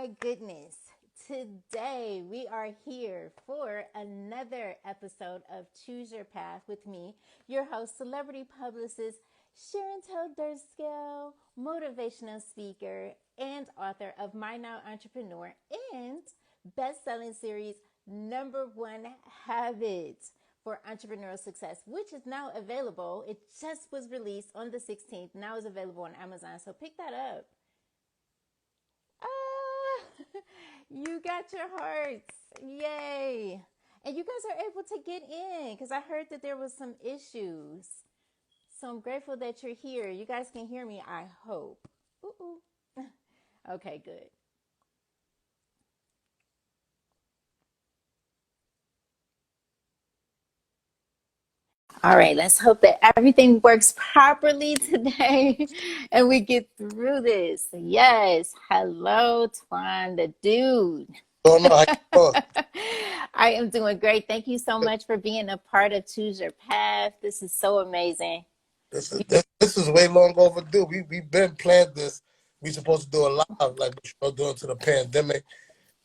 my goodness. Today we are here for another episode of Choose Your Path with me, your host, celebrity publicist Sherontelle Dirskell, motivational speaker and author of My Now Entrepreneur and best-selling series #1 Habits for Entrepreneurial Success, which is now available. It just was released on the 16th. Now it's available on Amazon, so pick that up. You got your hearts. Yay. And you guys are able to get in because I heard that there was some issues. So I'm grateful that you're here. You guys can hear me, I hope. Ooh. Okay, good. All right, let's hope that everything works properly today and we get through this. Yes. Hello, Twan, the dude. Don't know how you doing. I am doing great. Thank you so much for being a part of Choose Your Path. This is so amazing. This is way long overdue. We've been planned this. We supposed to do a live like during to the pandemic.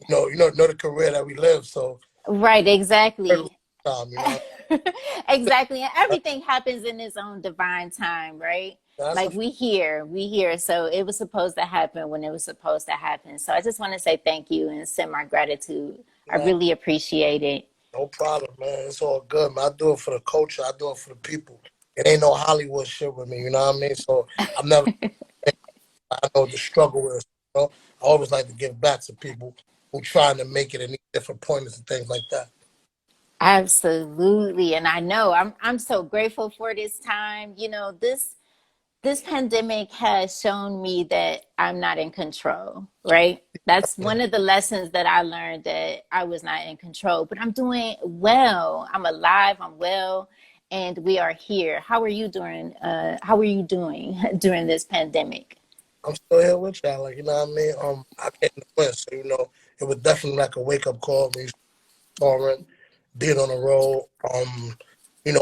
You know the career that we live. So Right, exactly. time. Exactly. And everything happens in its own divine time, right? That's a Like we hear. So it was supposed to happen when it was supposed to happen. So I just want to say thank you and send my gratitude. I man, really appreciate it. no problem, man. It's all good, man. I do it for the culture. I do it for the people. It ain't no Hollywood shit with me. You know what I mean? So I'm never. I know the struggle is. I always like to give back to people who trying to make it in these different pointers and things like that. Absolutely. And I know I'm so grateful for this time. This pandemic has shown me that I'm not in control, right? That's one of the lessons that I learned, that I was not in control, but I'm doing well. I'm alive, I'm well, and we are here. How are you doing during this pandemic? I'm still here with y'all, like, you know what I mean? I can't win, so it was definitely like a wake up call. Me touring, being on the road,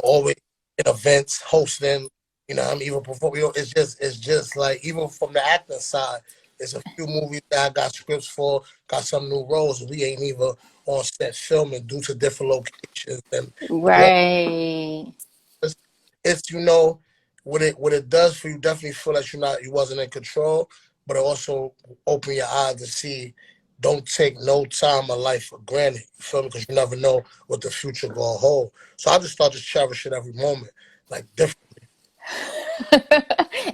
always in events, hosting, I mean, even perform. It's just like, even from the acting side, there's a few movies that I got scripts for, got some new roles. We ain't even on set filming due to different locations, and Right. it's, it's what it does for you. Definitely feel like you wasn't in control, but it also open your eyes to see. Don't take no time of life for granted. You feel me? Because you never know what the future gonna hold. So I just start to cherish it every moment, like differently.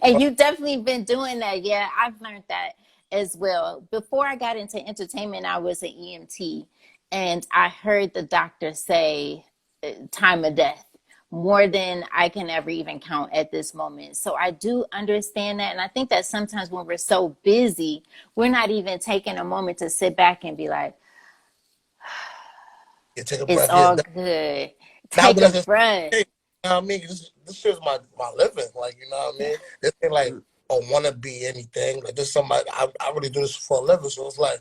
And you've definitely been doing that. Yeah, I've learned that as well. Before I got into entertainment, I was an EMT, and I heard the doctor say time of death more than I can ever even count at this moment. So I do understand that. And I think that sometimes when we're so busy, we're not even taking a moment to sit back and be like, You take a it's breath. Yeah, all good. now Take when a I just, breath. hey, you know what I mean? This is my living. Like, you know what I mean? This ain't like I want to be anything. Like, this is somebody, I really do this for a living. So it's like,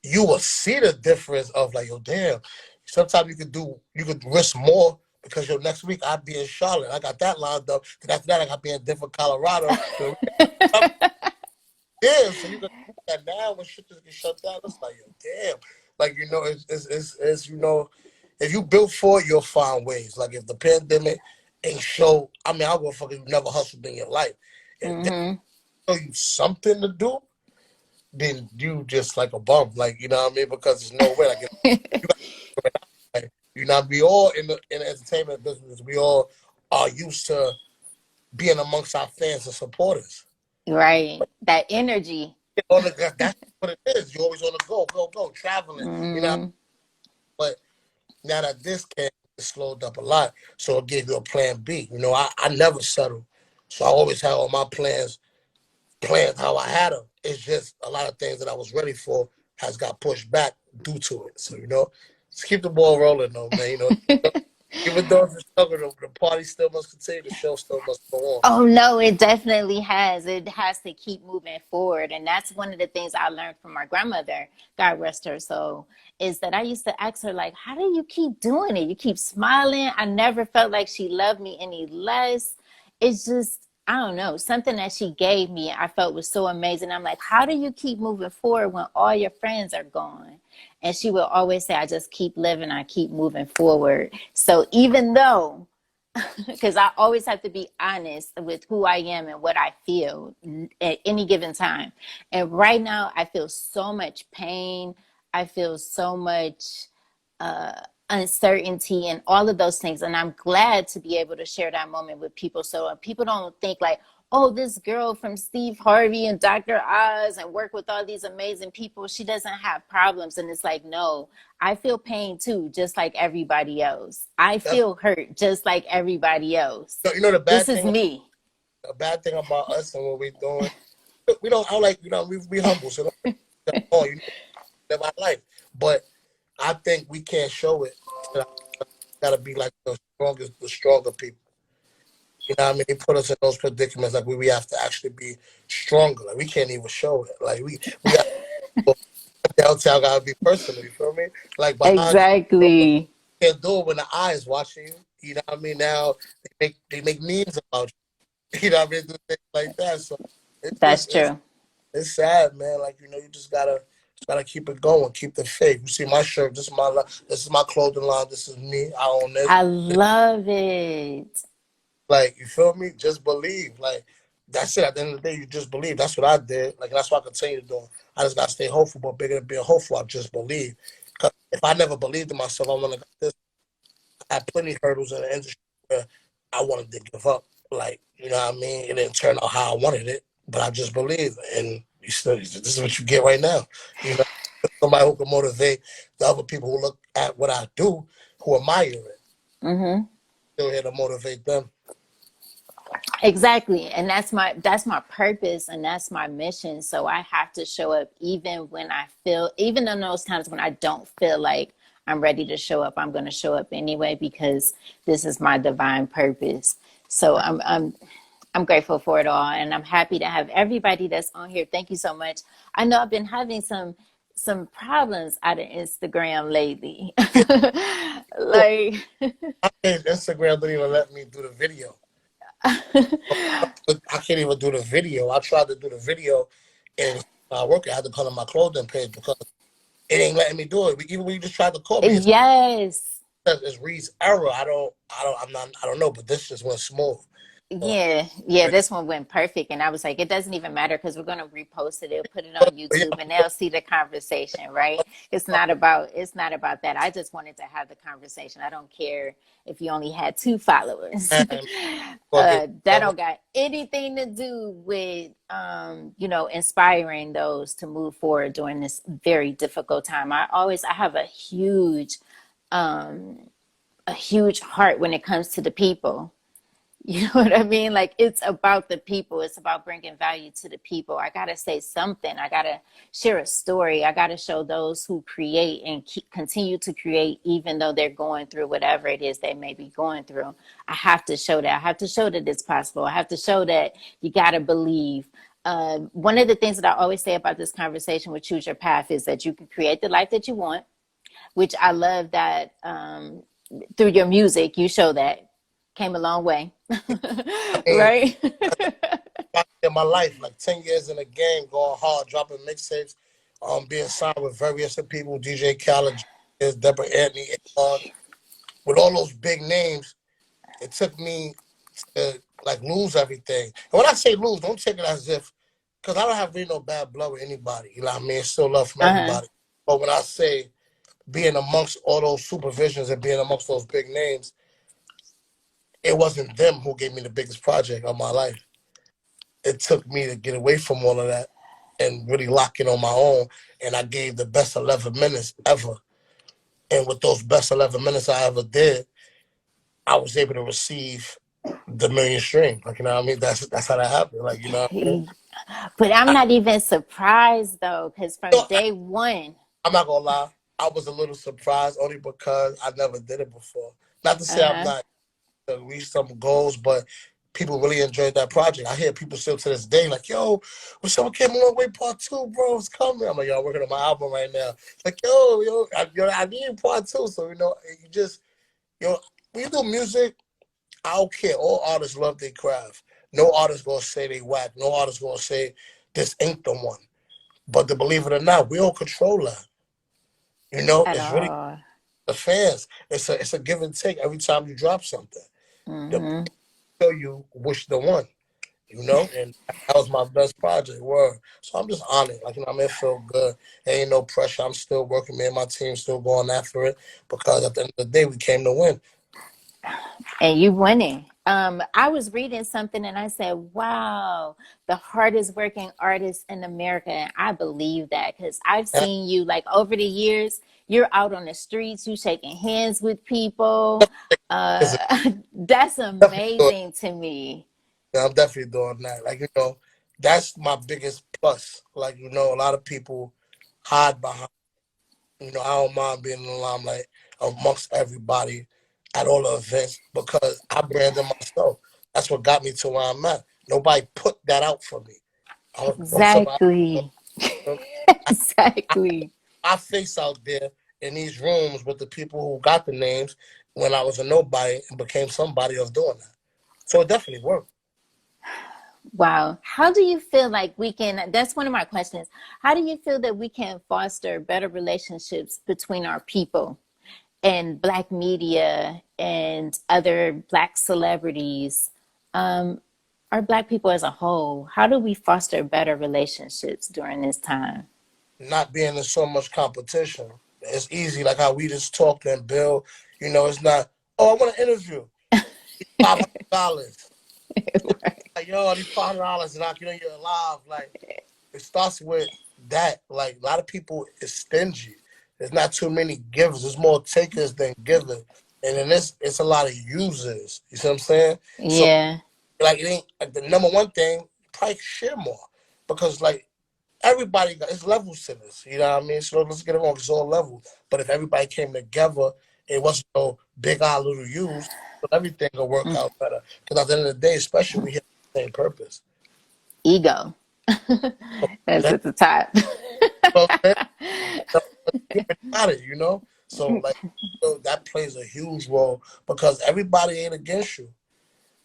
you will see the difference of like, yo, damn. Sometimes you could risk more because next week I'd be in Charlotte. I got that lined up. Then after that, I got to be in Denver, Colorado. Yeah, so you can do that now when shit just get shut down. It's like, yo, damn. Like, it's if you built for it, you'll find ways. Like, if the pandemic ain't show, I mean, I'll go fucking, you never hustled in your life. And then Hmm. show you something to do, then you just like a bum. Like, you know what I mean? Because there's no way. Like, you got, like, we all in the entertainment business, we all are used to being amongst our fans and supporters. Right. That energy. That's what it is. You always on the go, traveling. You know, Mm, but now that this came, it slowed up a lot. So it gave you a plan B. I never settled. So I always had all my plans how I had them. It's just a lot of things that I was ready for has got pushed back due to it. So, just keep the ball rolling though, man. Even though it's a struggle, the party still must continue, the show still must go on. oh no, it definitely has. It has to keep moving forward. And that's one of the things I learned from my grandmother, God rest her soul, is that I used to ask her, like, how do you keep doing it? You keep smiling. I never felt like she loved me any less. It's just I don't know, something that she gave me I felt was so amazing. I'm like, how do you keep moving forward when all your friends are gone? And she would always say, I just keep living, I keep moving forward. So even though, because I always have to be honest with who I am and what I feel at any given time. And right now, I feel so much pain. I feel so much uncertainty and all of those things. And I'm glad to be able to share that moment with people. So people don't think like, oh, this girl from Steve Harvey and Dr. Oz and work with all these amazing people, she doesn't have problems. And it's like, no, I feel pain too, just like everybody else. I That's, feel hurt just like everybody else. you know the This bad is thing. me. The bad thing about us and what we're doing, we don't. I like, we humble, so don't, oh, live our life. But I think we can't show it. Gotta be like the stronger people. You know what I mean? They put us in those predicaments like we have to actually be stronger. Like we can't even show it. Like we got downtown gotta be personal, you feel me? Like behind you, you Exactly. can't do it when the eye is watching you. You know what I mean? Now they make memes about you. You know what I mean? Do things like that. So it's That's just true. it's sad, man. Like, you just gotta keep it going, keep the faith. You see my shirt, this is my clothing line, this is me. I own this. I love it. Like, you feel me? Just believe. Like, that's it. At the end of the day, you just believe. That's what I did. Like, that's what I continue doing. I just gotta stay hopeful, but bigger than being hopeful, I just believe. Cause if I never believed in myself, I wanna this. I had plenty of hurdles in the industry where I wanted to give up. Like, you know what I mean? It didn't turn out how I wanted it, but I just believed. And this is what you get right now. You know, somebody who can motivate the other people who look at what I do, who admire it. Mm-hmm. Still here to motivate them. Exactly. And that's my purpose and that's my mission. So I have to show up even when I feel, even in those times when I don't feel like I'm ready to show up, I'm going to show up anyway because this is my divine purpose. So I'm grateful for it all, and I'm happy to have everybody that's on here. Thank you so much. I know I've been having some problems out of Instagram lately. Yeah, sure. Like Instagram don't even let me do the video. I can't even do the video. I tried to do the video, and I work. I had to put on my clothing page because it ain't letting me do it. Even when you just tried to call me, yes. it reads error. I don't know, but this just went smooth. So, Yeah, this one went perfect. And I was like, it doesn't even matter because we're going to repost it. They'll put it on but YouTube and they'll see the conversation, right? It's not about that. I just wanted to have the conversation. I don't care if you only had 2 followers. and gonna get That don't got anything to do with, inspiring those to move forward during this very difficult time. I have a huge heart when it comes to the people. You know what I mean? Like it's about the people. It's about bringing value to the people. I got to say something. I got to share a story. I got to show those who create and continue to create, even though they're going through whatever it is they may be going through. I have to show that. I have to show that it's possible. I have to show that you got to believe. One of the things that I always say about this conversation with Choose Your Path is that you can create the life that you want, which I love that through your music, you show that came a long way. I mean, Right? in my life, like 10 years in the game, going hard, dropping mixtapes, being signed with various people, DJ Khaled, Deborah Anthony, with all those big names. It took me to like lose everything. And when I say lose, don't take it as if, because I don't have really no bad blood with anybody. You know what I mean? Still love from Uh-huh. everybody. But when I say being amongst all those supervisions and being amongst those big names, it wasn't them who gave me the biggest project of my life. It took me to get away from all of that and really lock in on my own. And I gave the best 11 minutes ever. And with those best 11 minutes I ever did, I was able to receive the million stream. Like, you know what I mean? That's how that happened. Like, you know what I mean? But I'm not even surprised though, because from So, day one, I'm not gonna lie. I was a little surprised only because I never did it before. Not to say I'm uh-huh. not to reach some goals, but people really enjoyed that project. I hear people still to this day like, "Yo, when someone came a long way part two, bro, it's coming." I'm like, "Yo, I'm working on my album right now." Like, I need part two. So you just, when you do music, I don't care. All artists love their craft. No artist gonna say they whack. No artist gonna say this ain't the one. But to believe it or not, we don't control that. At It's really all. the fans. It's a give and take every time you drop something. The Hmm. show you which the one. And that was my best project. Word. So I'm just honored. Like, I mean, it feel good. There ain't no pressure. I'm still working. Me and my team still going after it because at the end of the day, we came to win. And you winning. I was reading something and I said, wow, the hardest working artist in America. And I believe that because I've And seen you like over the years, you're out on the streets, you shaking hands with people. it's That's definitely doing, amazing to me. I'm definitely doing that. Like, that's my biggest plus. Like, a lot of people hide behind. I don't mind being in the limelight amongst everybody at all the events because I branded myself. That's what got me to where I'm at. Nobody put that out for me. I'm somebody. Exactly. I, I Exactly. my face out there in these rooms with the people who got the names when I was a nobody and became somebody of doing that. So it definitely worked. Wow. How do you feel like we can? That's one of my questions. How do you feel that we can foster better relationships between our people and Black media and other Black celebrities, or Black people as a whole? How do we foster better relationships during this time? Not being in so much competition. It's easy, like how we just talked and build. It's not, oh, I want an interview. $500. Like, yo, these $500 and you're alive. Like, it starts with that. Like, a lot of people is stingy. There's not too many givers. There's more takers than givers. And then it's a lot of users. You see what I'm saying? So, Yeah. like, it ain't like the number one thing, probably share more. Because, like, everybody got it's levels to this. You know what I mean? So let's get it wrong. It's all levels. But if everybody came together, it wasn't no big eye little U's. So everything will work out better. Because at the end of the day, especially we have the same purpose. Ego. That's That, at the top. so human got it. So like that plays a huge role because everybody ain't against you.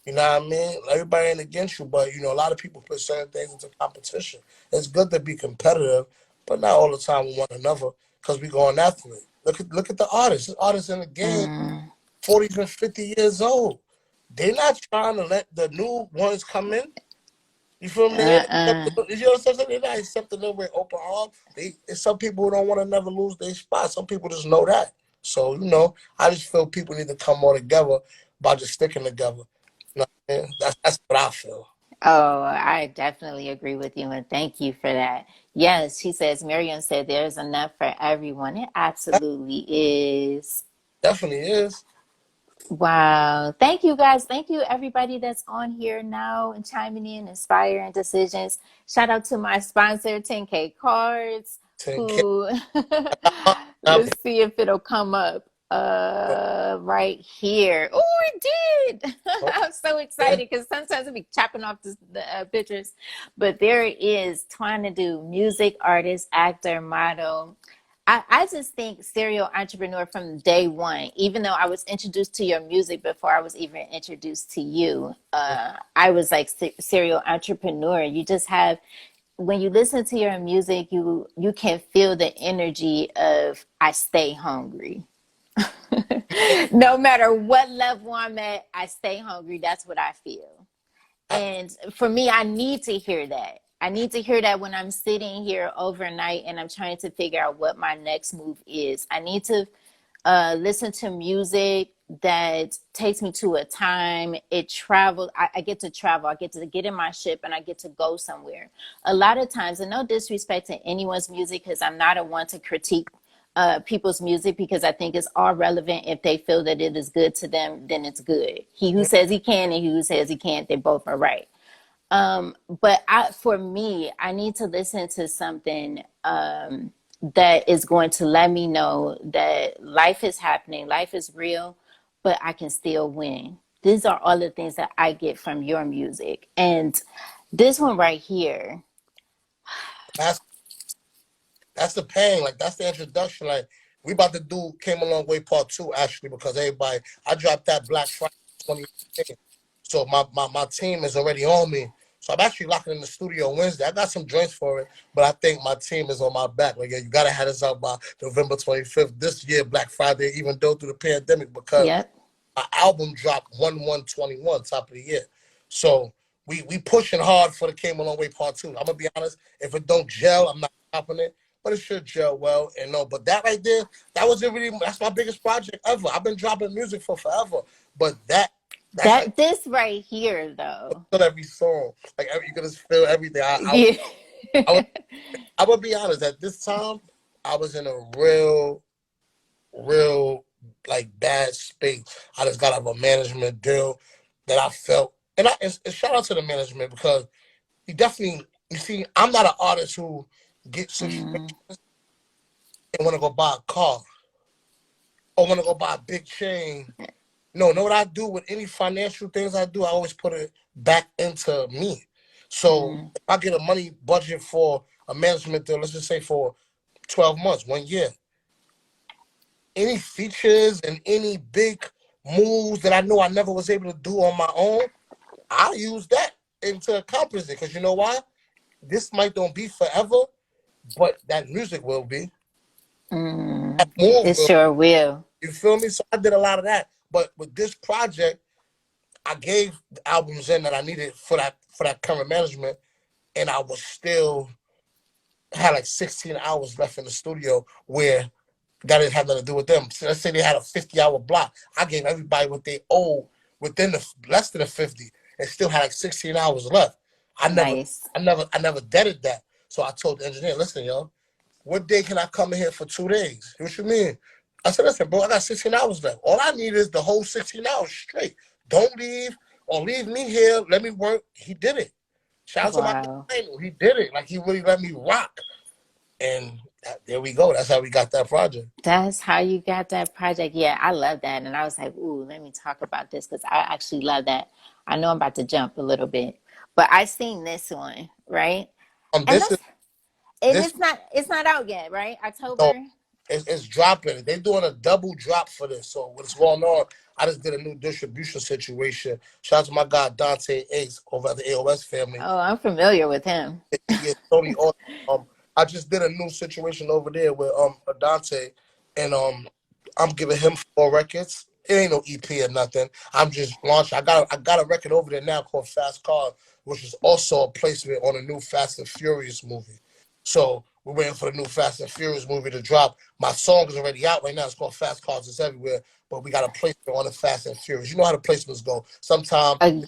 You know what I mean? Everybody ain't against you, but a lot of people put certain things into competition. It's good to be competitive, but not all the time with one another because we going after it. Look at the artists. The artists in the game, 40s and 50 years old. They're not trying to let the new ones come in. You feel me? They ain't Uh-uh. you know what I'm saying? They're not accepting them with open arms. Some people who don't want to never lose their spot. Some people just know that. So, I just feel people need to come more together by just sticking together. You know what I mean? That's what I feel. Oh, I definitely agree with you, and thank you for that. Yes, she says, Miriam said there's enough for everyone. It That absolutely is. definitely is. Wow. Thank you guys. Thank you everybody that's on here now and chiming in, inspiring decisions. Shout out to my sponsor, 10K Cards, 10K. who I'm let's see if it'll come up right here. Oh, it did. I'm so here. excited because sometimes I'll be chopping off the pictures. But there it is, trying to do music, artist, actor, model. I just think serial entrepreneur from day one, even though I was introduced to your music before I was even introduced to you. I was like serial entrepreneur. You just have, when you listen to your music, you can feel the energy of I stay hungry. No matter what level I'm at, I stay hungry. That's what I feel. I, And for me, I need to hear that. I need to hear that when I'm sitting here overnight and I'm trying to figure out what my next move is. I need to listen to music that takes me to a time. It travels. I get to travel. I get to get in my ship and I get to go somewhere. A lot of times, and no disrespect to anyone's music, because I'm not a one to critique people's music because I think it's all relevant. If they feel that it is good to them, then it's good. He who says he can and he who says he can't, they both are right. But for me, I need to listen to something that is going to let me know that life is happening, life is real, but I can still win. These are all the things that I get from your music. And this one right here, that's that's the pain. Like that's the introduction. Like we about to do came a long way part two actually because everybody I dropped that Black Friday 2018. So my team is already on me. So I'm actually locking in the studio Wednesday. I got some joints for it, but I think my team is on my back. Like, yeah, you gotta have this out by November 25th this year, Black Friday, even though through the pandemic, because Yep. my album dropped 1/1/21, top of the year. So we pushing hard for the Came a Long Way Part 2. I'm gonna be honest, if it don't gel, I'm not stopping it. But it should gel well. And no, but that right there, that's my biggest project ever. I've been dropping music for forever. But that's like This right here, though. feel every song. Like you can just feel everything. Yeah. I was I would be honest, at this time, I was in a real like bad space. I just got out of a management deal that I felt, and shout out to the management because he definitely. You see, I'm not an artist who gets situations Mm, and want to go buy a car or want to go buy a big chain. No, know what I do with any financial things I do? I always put it back into me. So mm, if I get a money budget for a management deal, let's just say for 12 months, 1 year, any features and any big moves that I know I never was able to do on my own, I'll use that into accomplish it. Because you know why? This might don't be forever, but that music will be. That mm. move It will. sure will. You feel me? So I did a lot of that. But with this project, I gave the albums in that I needed for that current management, and I was still had like 16 hours left in the studio where that didn't have nothing to do with them. So let's say they had a 50-hour block. I gave everybody what they owed within the less than the 50 and still had like 16 hours left. I never Nice. I never debted that. So I told the engineer, listen, yo, what day can I come in here for 2 days? What you mean? I said, listen, bro, I got 16 hours left. All I need is the whole 16 hours straight. Don't leave or leave me here. Let me work. He did it. Shout out to my Wow. designer. He did it. Like, he really let me rock. And there we go. That's how we got that project. That's how you got that project. Yeah, I love that. And I was like, ooh, let me talk about this because I actually love that. I know I'm about to jump a little bit, but I seen this one, right? And This that's is and this it's not out yet, right? no, October. it's dropping. They're doing a double drop for this. So what's going on? I just did a new distribution situation. Shout out to my guy Dante Ace over at the AOS family. Oh, I'm familiar with him. Yeah, Tony Austin. I just did a new situation over there with Dante, and I'm giving him 4 records. It ain't no EP or nothing. I'm just launching. I got a record over there now called Fast Car, which is also a placement on a new Fast and Furious movie. So we're waiting for the new Fast and Furious movie to drop. My song is already out right now. It's called Fast Cars. It's everywhere. But we got a placement on the Fast and Furious. You know how the placements go. Sometimes Uh,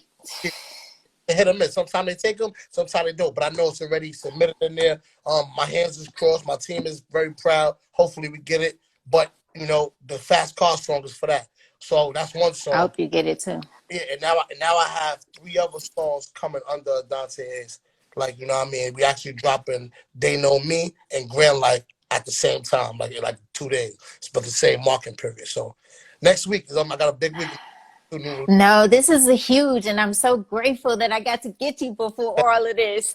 hit or miss. Sometimes they take them, sometimes they don't. But I know it's already submitted in there. My hands is crossed. My team is very proud. Hopefully we get it. But the Fast Car song is for that. So that's one I song. hope you get it too. Yeah, and now I have 3 other songs coming under Dante Ace. Like, you know what I mean? We actually dropping They Know Me and Grand Life at the same time, like 2 days. But the same marking period. So next week, I got a big week. No, this is a huge, and I'm so grateful that I got to get you before all of this.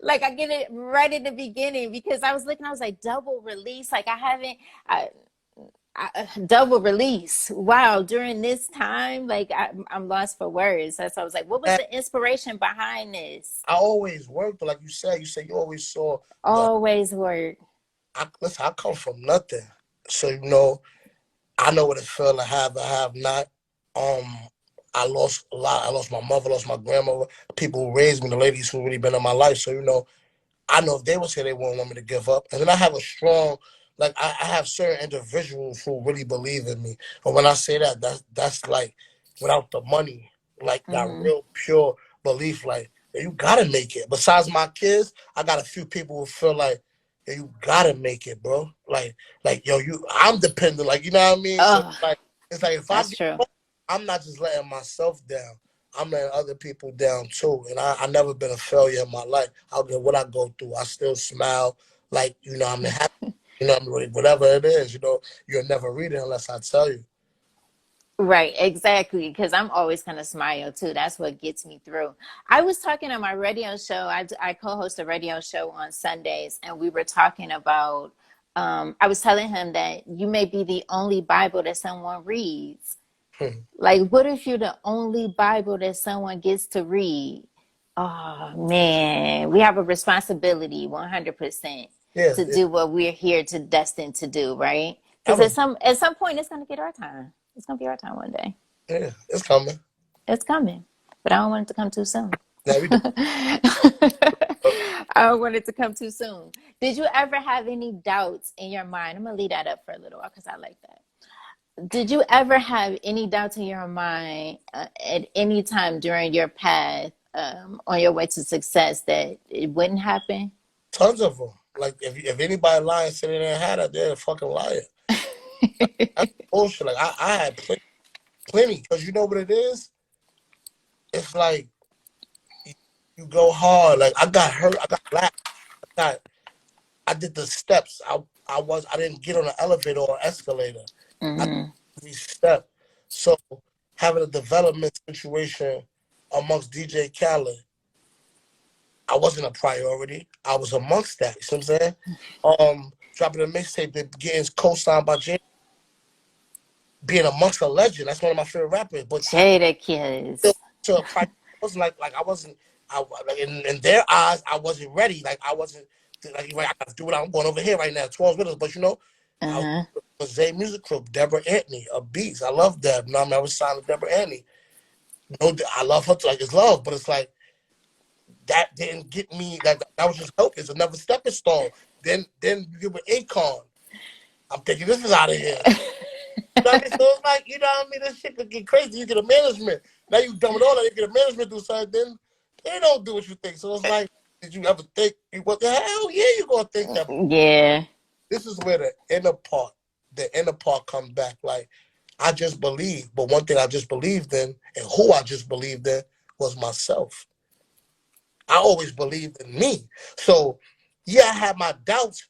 Like I get it right at the beginning because I was looking, I was like double release. Like I haven't, double release. Wow, during this time, like I'm lost for words. That's why I was like, what was the inspiration behind this? I always worked, like you said. You said you always saw the. Always work. Listen, I come from nothing, so I know what it felt to have or have not. Um, I lost a lot. I lost my mother, lost my grandmother, people who raised me, the ladies who really been in my life. So I know if they would say they wouldn't want me to give up. And then I have a strong, like I have certain individuals who really believe in me. But when I say that, that's like without the money, like that Mm-hmm. real pure belief, like yeah, you gotta make it. Besides my kids, I got a few people who feel like yeah, you gotta make it, bro. Like yo, I'm dependent, like you know what I mean? So Oh, it's like if I that's get true. I'm not just letting myself down. I'm letting other people down too. And I never been a failure in my life. I don't care what I go through. I still smile like, I'm happy. Whatever it is, you'll never read it unless I tell you. Right, exactly. Because I'm always going to smile too. That's what gets me through. I was talking on my radio show. I co-host a radio show on Sundays, and we were talking about. I was telling him that you may be the only Bible that someone reads. Like, what if you're the only Bible that someone gets to read? Oh man, we have a responsibility 100% Yeah, to do what we're here to destined to do, right? I Because was. at some point it's gonna get our time. It's gonna be our time one day. Yeah, it's coming. It's coming. But I don't want it to come too soon. Now we do. I don't want it to come too soon. Did you ever have any doubts in your mind? I'm gonna leave that up for a little while because I like that. Did you ever have any doubts in your mind at any time during your path on your way to success that it wouldn't happen? Tons of them. Like if anybody lying sitting there and had it, they're a fucking liar. That's bullshit. Like I had plenty because you know what it is. It's like you go hard. Like I got hurt. I got black. I did the steps. I didn't get on an elevator or escalator. I did Mm-hmm. every step. So having a development situation amongst DJ Khaled, I wasn't a priority. I was amongst that. You see what I'm saying? Dropping a mixtape that getting co-signed by Jay, being amongst a legend. That's one of my favorite rappers. But Jada still Kiss. to a priority. It wasn't like I wasn't. Like in their eyes, I wasn't ready. Like I wasn't. Like right, I got to do it. I'm going over here right now. 12 with us, but you know, I Uh-huh. was Zay Music Group, Deborah Anthony, a Beats. I love Deb. You know what I mean? I was signed to Deborah Anthony. No, I love her too. Like it's love, but it's like that didn't get me. That was just help. It's another stepping stone. Then you get with Akon. I'm thinking this is out of here. You know what I mean? So it's like, you know what I mean? This shit could get crazy. You get a management. Now you dumb it all out. You get a management do something. Then they don't do what you think. So it's like, did you ever think, what the hell? Yeah, you gonna think that. Yeah. This is where the inner part comes back. Like, I just believe. But one thing I just believed in and who I just believed in was myself. I always believed in me. So, yeah, I had my doubts,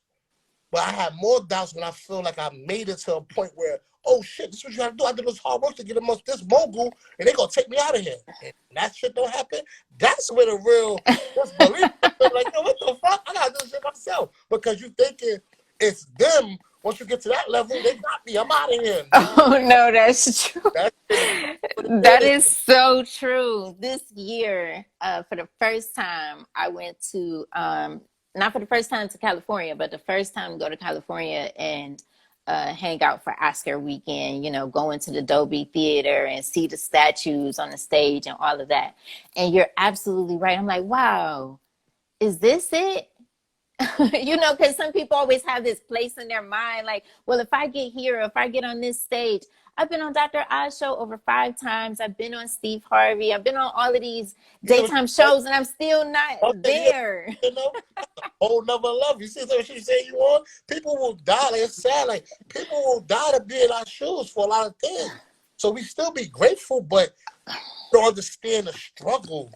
but I had more doubts when I feel like I made it to a point where, oh shit, this is what you have to do. I did this hard work to get amongst this mogul, and they gonna take me out of here. And that shit don't happen. That's where the real disbelief is. Like, yo, what the fuck? I gotta do this shit myself. Because you thinking it's them. Once you get to that level, they got me. I'm out of here. Nah, Oh no, that's true. that shit is what That it is is. so true. This year, for the first time, I went to not for the first time to California, but the first time to go to California and hang out for Oscar weekend. You know, go into the Dolby Theater and see the statues on the stage and all of that. And you're absolutely right. I'm like, wow, is this it? You know, because some people always have this place in their mind, like, well, if I get here, or if I get on this stage, I've been on Dr. Oz show over 5 times. I've been on Steve Harvey. I've been on all of these You know, daytime shows, and I'm still not okay, yeah, there. you know, whole nother level. You see what she say you on? People will die. Like, it's sad. Like people will die to be in our shoes for a lot of things. So we still be grateful, but don't understand the struggles.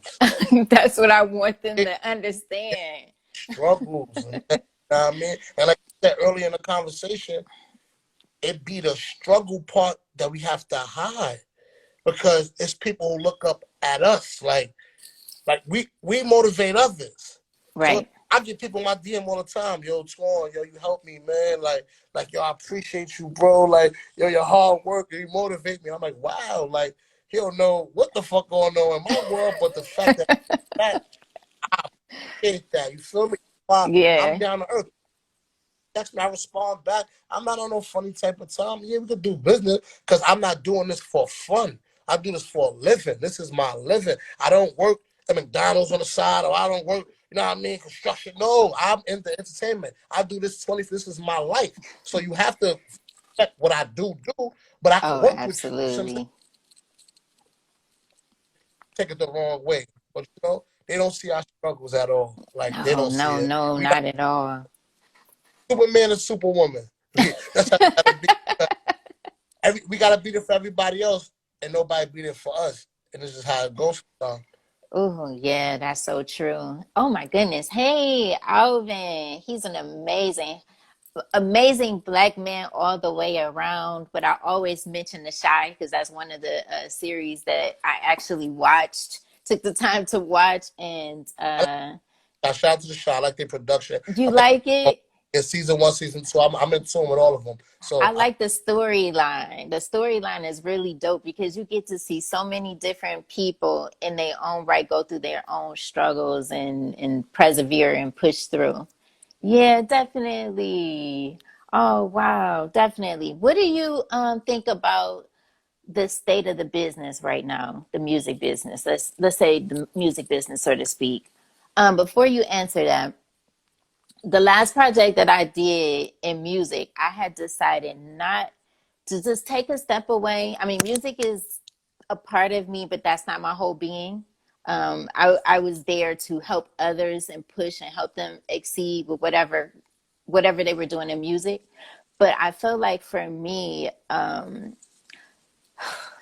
That's what I want them It, to understand. struggles. Man. You know what I mean? And like I said earlier in the conversation, it be the struggle part that we have to hide because it's people who look up at us. Like we motivate others. So Right. I get people in my DM all the time. Yo, Twan, yo, you help me, man. Like, yo, I appreciate you, bro. Like, yo, your hard work, you motivate me. I'm like, wow. Like, he don't know what the fuck going on in my world, but the fact that I appreciate that. You feel me? I'm Yeah. down to earth. Text me, I respond back. I'm not on no funny type of time. Yeah, we could do business because I'm not doing this for fun. I do this for a living. This is my living. I don't work at McDonald's on the side, or I don't work, you know what I mean, construction. No, I'm into entertainment. I do this 20. This is my life. So you have to respect what I do, but I can Oh, work with you. You see what I'm saying? absolutely. Take it the wrong way. But you know, they don't see our struggles at all. Like they No, don't see no, it. no, We got not at all. Superman and Superwoman. That's how it gotta be. We gotta be there for everybody else, and nobody be there for us. And this is how it goes sometimes. Oh, yeah, that's so true. Oh my goodness. Hey, Alvin. He's an amazing black man all the way around. But I always mention The Shy because that's one of the series that I actually watched, took the time to watch. And I shout out to the shot. I like their production. you I think like it? Yeah, season 1, season 2. I'm in tune with all of them. I So like the storyline. The storyline is really dope because you get to see so many different people in their own right go through their own struggles and persevere and push through. Yeah, definitely. Oh, wow, definitely. What do you think about the state of the business right now, the music business? Let's say the music business, so to speak. Before you answer that, the last project that I did in music, I had decided not to just take a step away. I mean, music is a part of me, but that's not my whole being. I was there to help others and push and help them exceed with whatever they were doing in music. But I feel like for me,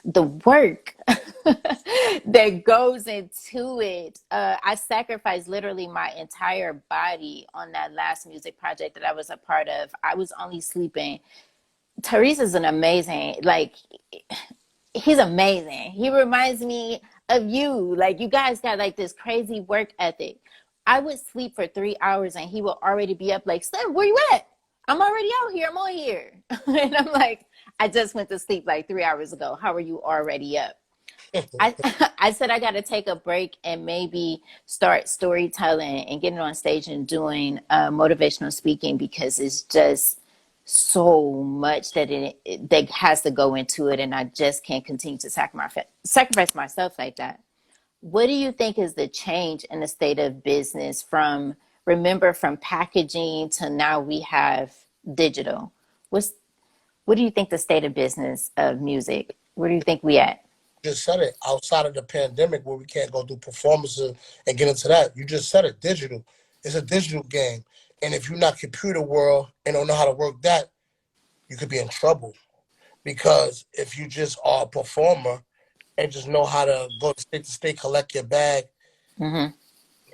the work that goes into it. I sacrificed literally my entire body on that last music project that I was a part of. I was only sleeping. Therese is an amazing, like, he's amazing. He reminds me of you. Like, you guys got like this crazy work ethic. I would sleep for 3 hours and he would already be up, like, Slim, where you at? I'm already out here. I'm on here. And I'm like, I just went to sleep like 3 hours ago. How are you already up? I I said I got to take a break and maybe start storytelling and getting on stage and doing motivational speaking because it's just so much that has to go into it, and I just can't continue to sacrifice myself like that. What do you think is the change in the state of business from packaging to now we have digital? What's what do you think the state of business of music? Where do you think we at? just said it. Outside of the pandemic, where we can't go do performances and get into that, you just said it. Digital. It's a digital game, and if you're not computer world and don't know how to work that, you could be in trouble. Because if you just are a performer and just know how to go to state, collect your bag, Mm-hmm.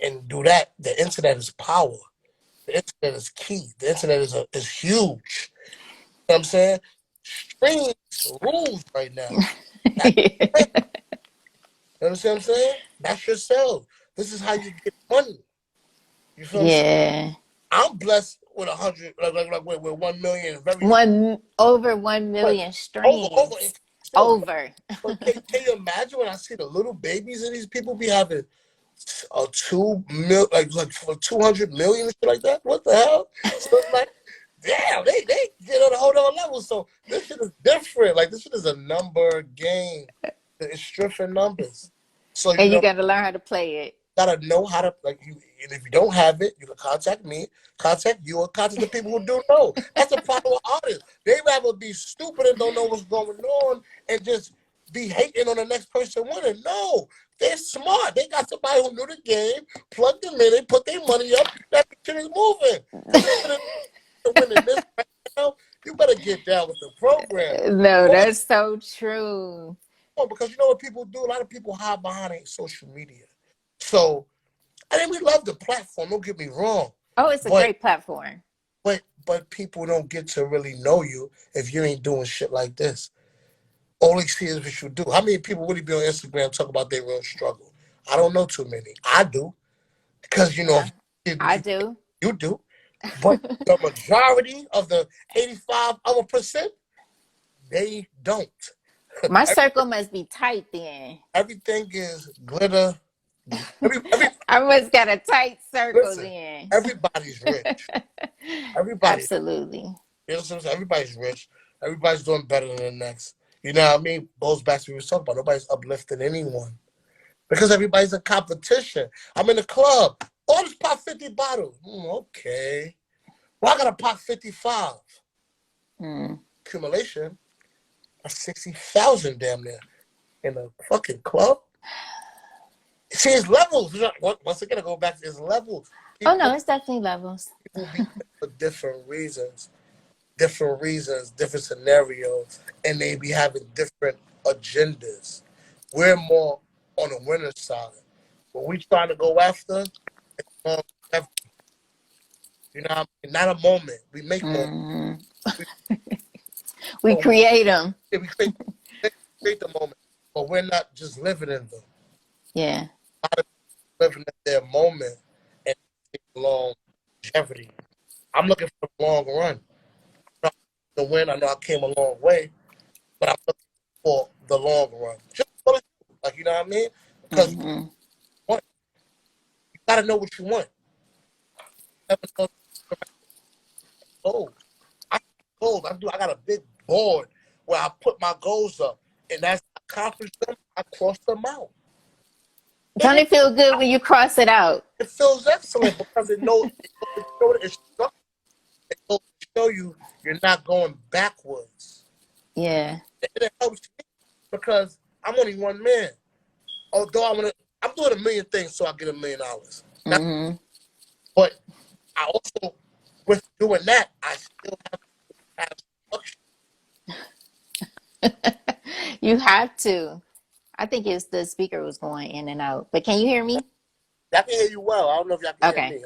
and do that, the internet is power. The internet is key. The internet is huge. You know what I'm saying? Streams rules right now. That's it. You understand what I'm saying? That's yourself. This is how you get money. You feel what I'm saying? Yeah. I'm blessed with 100, with 1 million, very One over 1 but million over streams. still. Over. But can you imagine when I see the little babies of these people be having a 2 mil, like for 200 million and shit like that? What the hell? So it's like, damn, they get on a whole other level. So this shit is different. Like this shit is a number game. It's stripping numbers. So And you got to learn how to play it. gotta know how to like you. And if you don't have it, you can contact me, contact you, or contact the people who do know. That's the problem with artists. They rather be stupid and don't know what's going on and just be hating on the next person winning. No, they're smart. They got somebody who knew the game, plugged them in, and put their money up. That shit is moving. This shit is winning this right now. You better get down with the program. No, Or, that's so true. because you know what people do? A lot of people hide behind social media. So I mean, we love the platform. Don't get me wrong, Oh, it's a but great platform. but people don't get to really know you if you ain't doing shit like this. All they see is what you do. How many people really be on Instagram talk about their real struggle? I don't know too many. I do because Yeah, if I you, do. you do, but the majority of the 85 other percent they don't. My circle must be tight then. Everything is glitter. Every I must got a tight circle listen. then. Everybody's rich. Everybody. Absolutely. You know what I'm saying? Everybody's rich. Everybody's doing better than the next. You know what I mean? Goes back to what we was talking about. Nobody's uplifting anyone because everybody's in competition. I'm in the club. Oh, just pop 50 bottles. Okay. Well, I got to pop 55. Mm. Accumulation. That's 60,000 damn near in a fucking club. See, it's levels. Once again, I go back to his levels. Oh no, it's definitely levels. People be for different reasons. Different scenarios, and they be having different agendas. We're more on the winner side. What we trying to go after, um, you know, what I mean? Not a moment. We make more. Mm. We, We so create them. we create the moment, but we're not just living in them. Yeah. Living in their moment and longevity. I'm looking for the long run. I know the win. I know I came a long way, but I'm looking for the long run. Just for the truth, like you know what I mean? Because Mm-hmm. you gotta know what you want. You never know the right goals. I have goals. I got a big board where I put my goals up, and as I accomplish them, I cross them out. And Don't it feel good when you cross it out? it feels excellent because it goes to show you you're not going backwards. Yeah. And it helps me because I'm only one man. Although I'm doing a million things so I get $1 million. Mm-hmm. But I also, with doing that, I still have structure. You have to. I think it's the speaker was going in and out. But can you hear me? I can hear you well. I don't know if y'all can hear Okay. me.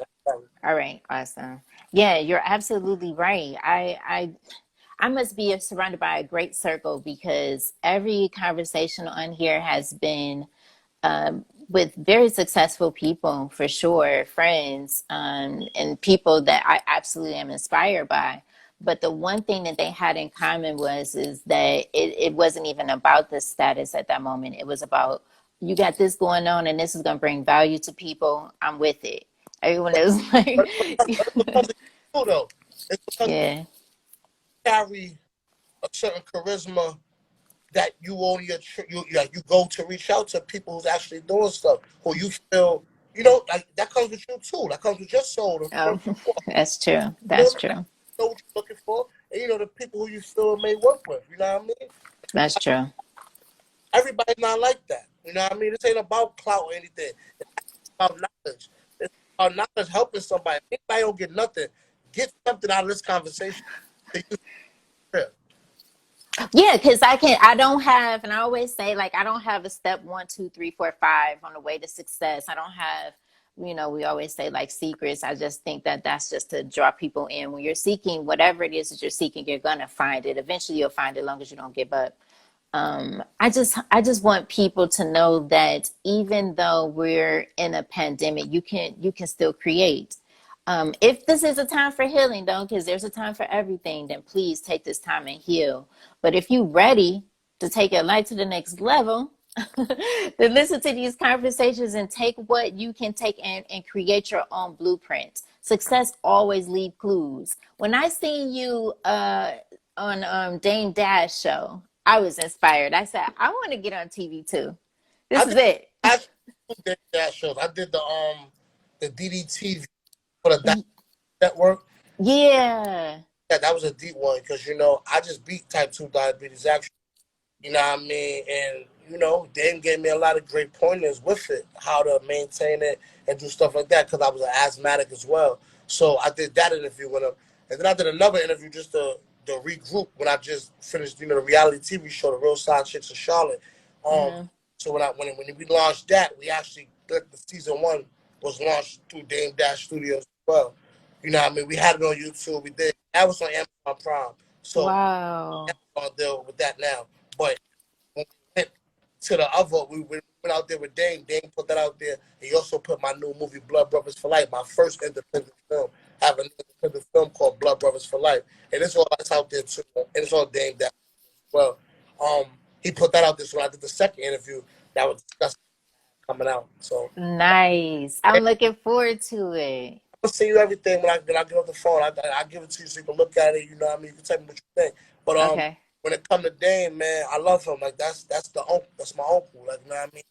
All right. Awesome. Yeah, you're absolutely right. I must be surrounded by a great circle because every conversation on here has been with very successful people for sure, friends, and people that I absolutely am inspired by. But the one thing that they had in common was is that it wasn't even about the status at that moment. It was about you got this going on and this is going to bring value to people. I'm with it. Everyone But, is like, but it's because of you, though. It's because yeah, you carry a certain charisma that you only you go to reach out to people who's actually doing stuff who you feel like that comes with you too. That comes with your soul. And oh, that's true. you That's know, true. know what you're looking for, and the people who you feel may work with. You know what I mean? That's true. Everybody's not like that. You know what I mean? This ain't about clout or anything. It's about knowledge. It's about knowledge helping somebody. If anybody don't get nothing, get something out of this conversation. Yeah, because I don't have, and I always say, like, I don't have a step 1, 2, 3, 4, 5 on the way to success. I don't have, we always say like secrets. I just think that that's just to draw people in. When you're seeking whatever it is that you're seeking, you're going to find it. Eventually you'll find it as long as you don't give up. I just want people to know that even though we're in a pandemic, you can still create. If this is a time for healing, though, because there's a time for everything, then please take this time and heal. But if you're ready to take your life to the next level, then listen to these conversations and take what you can take and create your own blueprint. Success always leave clues. When I seen you on Dame Dash show, I was inspired. I said, I want to get on TV too. I This is did it. actually did that shows. I did the DDT for the network. Yeah. Yeah, that was a deep one because I just beat type 2 diabetes actually. You know what I mean? And Dan gave me a lot of great pointers with it, how to maintain it and do stuff like that because I was an asthmatic as well. So I did that interview with him. And then I did another interview just to regroup when I just finished, the reality TV show, The Real Side Chicks of Charlotte. Um, Uh-huh. so when we launched that, we actually, the season 1 was launched through Dame Dash Studios as well. You know what I mean? We had it on YouTube. We did. That was on Amazon Prime. So Wow. I'm on deal with that now. But when we went to the other, we went out there with Dame. Dame put that out there. He also put my new movie, Blood Brothers for Life, my first independent film. I have an independent film called Blood Brothers for Life. And it's all that's out there too. And it's all Dame that as well. He put that out there. So when I did the second interview, that was discussing coming out. So Nice. I'm looking forward to it. I'll send you everything when I get off the phone. I give it to you so you can look at it. You know what I mean? You can tell me what you think. But Okay. when it come to Dame, man, I love him. Like that's the uncle. That's my uncle. Like you know what I mean?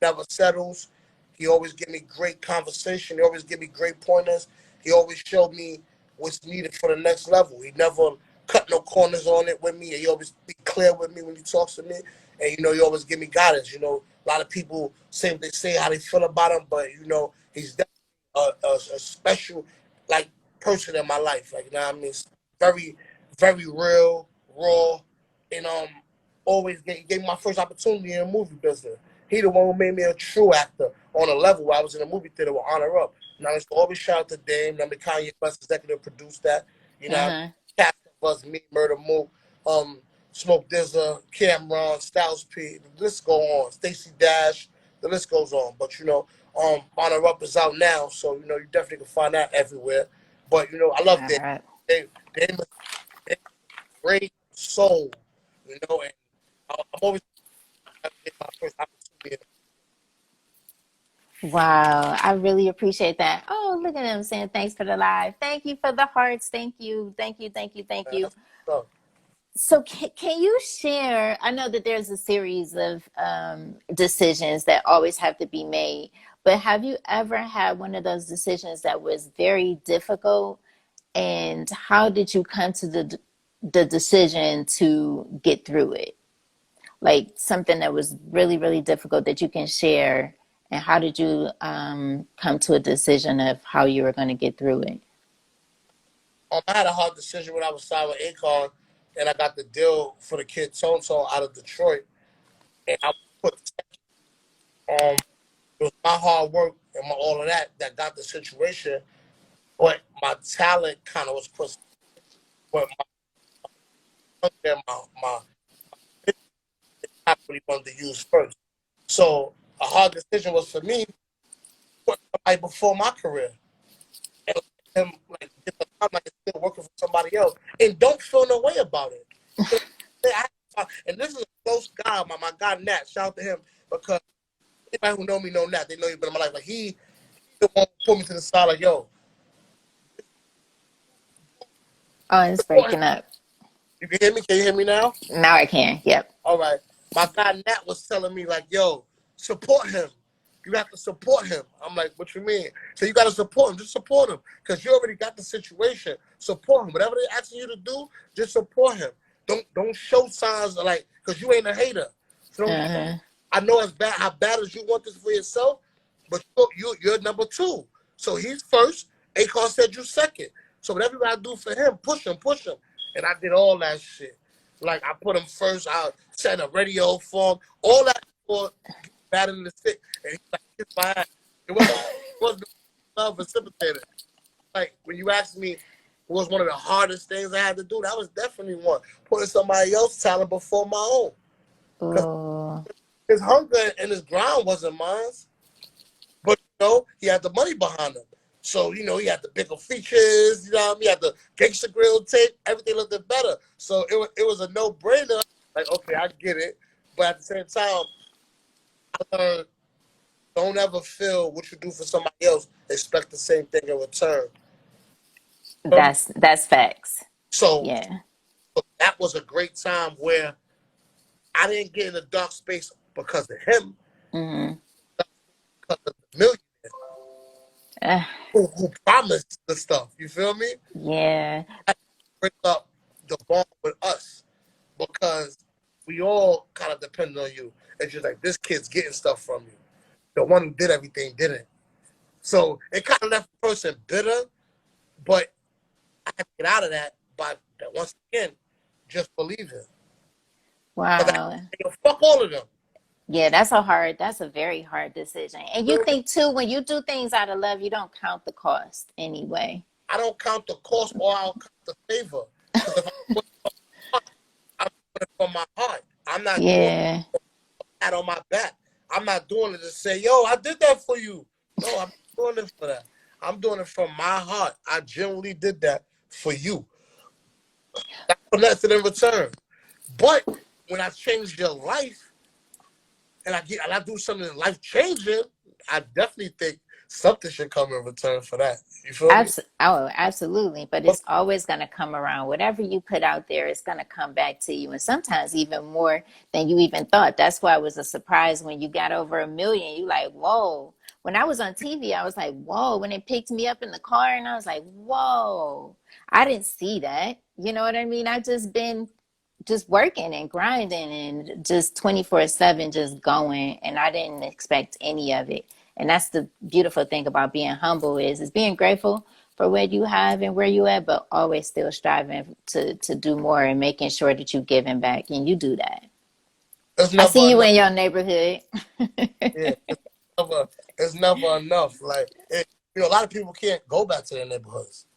Never settles. He always give me great conversation. He always give me great pointers. He always showed me what's needed for the next level. He never cut no corners on it with me. He always be clear with me when he talks to me. And he always give me guidance. A lot of people say what they say, how they feel about him, but he's definitely a special like person in my life. Like what I mean, it's very, very real, raw, and always gave me my first opportunity in the movie business. He the one who made me a true actor on a level where I was in a movie theater with Honor Up. Now it's always shout out to Dame. Kanye West executive produced that. Uh-huh. Cast of us, me, Murder Mook, Smoke Dizza, Cameron, Styles P. The list go on. Stacey Dash, the list goes on. But, Honor Up is out now, so, you definitely can find that everywhere. But, I love All Dame. right. Dame is a great soul, and I'm always trying to get my first opportunity. Wow, I really appreciate that. Oh, look at them saying thanks for the live. Thank you for the hearts. Thank you. Thank you. Thank you. Thank you. That's what's up. So, can you share? I know that there's a series of decisions that always have to be made, but have you ever had one of those decisions that was very difficult? And how did you come to the decision to get through it? Like something that was really, really difficult that you can share. And how did you come to a decision of how you were going to get through it? I had a hard decision when I was signed with Akon, and I got the deal for the kid So out of Detroit, and I put it was my hard work and all of that got the situation, but my talent kind of was pushed, but my not what he wanted to use first. So a hard decision was for me to put somebody before my career and let him get the time like it's still working for somebody else, and don't feel no way about it. And this is a close guy, my guy Nat. Shout out to him, because anybody who know me know Nat. They know he's been in my life. Like he the one who put me to the side. Like, yo, Oh, it's breaking up. you can hear me? Can you hear me now? Now I can. Yep. All right. My guy Nat was telling me, like, yo, support him. You have to support him. I'm like, what you mean? So you got to support him. Just support him, because you already got the situation. Support him. Whatever they're asking you to do, just support him. Don't show signs of because you ain't a hater. So I know as bad how bad as you want this for yourself, but you're number two. So he's first. Akon said you second. So whatever you gotta do for him, push him. And I did all that shit. Like I put him first. I sent a radio for him. All that for bad in the stick. And he's like, kiss my ass. It wasn't love reciprocated. Like when you asked me what was one of the hardest things I had to do, that was definitely one. Putting somebody else's talent before my own. Oh. His hunger and his grind wasn't mine. But, he had the money behind him. So, he had the bigger features, he had the gangster grill tape, everything looked better. So it was a no-brainer. Like, okay, I get it. But at the same time, I learned, don't ever feel what you do for somebody else, expect the same thing in return. That's facts. So Yeah. that was a great time where I didn't get in a dark space because of him, because of the millionaire who promised the stuff. You feel me? Yeah. I break up the bond with us because we all kind of depend on you. It's just like this kid's getting stuff from you. The one who did everything didn't. So it kind of left the person bitter, but I had to get out of that by once again just believing. Wow. Fuck all of them. Yeah, that's a very hard decision. And you think too, when you do things out of love, you don't count the cost anyway. I don't count the cost or I'll count the favor. Because if I'm doing it from my heart. I'm not doing it on my back. I'm not doing it to say, yo, I did that for you. No, I'm not doing it for that. I'm doing it from my heart. I genuinely did that for you. That's nothing in return. But when I change your life and I do something life changing, I definitely think something should come in return for that. You feel me? Oh, absolutely. But it's always going to come around. Whatever you put out there, it's going to come back to you. And sometimes even more than you even thought. That's why it was a surprise when you got over 1 million. You like, whoa. When I was on TV, I was like, whoa. When it picked me up in the car and I was like, whoa. I didn't see that. You know what I mean? I just been just working and grinding and just 24/7 just going, and I didn't expect any of it. And that's the beautiful thing about being humble is being grateful for what you have and where you at, but always still striving to do more and making sure that you're giving back, and you do that. I see you in your neighborhood. Yeah, it's never enough. Like a lot of people can't go back to their neighborhoods.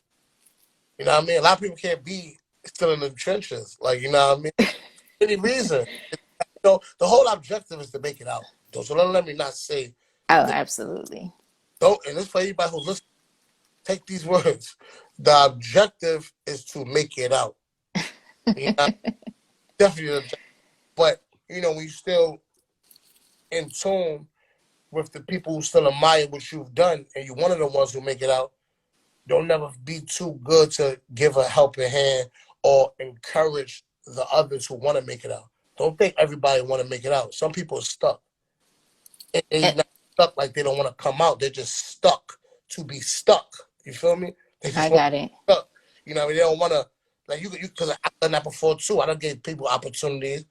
You know what I mean? A lot of people can't be still in the trenches. Like, you know what I mean? Any reason. The whole objective is to make it out. though. So don't let me not say Oh, the absolutely. don't. And this for anybody who's listening. Take these words. The objective is to make it out. You know, definitely the objective. But when you still in tune with the people who still admire what you've done, and you're one of the ones who make it out, don't never be too good to give a helping hand or encourage the others who want to make it out. Don't think everybody want to make it out. Some people are stuck. And they Eh, not stuck like they don't want to come out. They're just stuck to be stuck. You feel me? They just I want got it. to be stuck. What I mean? They don't want to, like, because I've done that before too. I done gave people opportunities,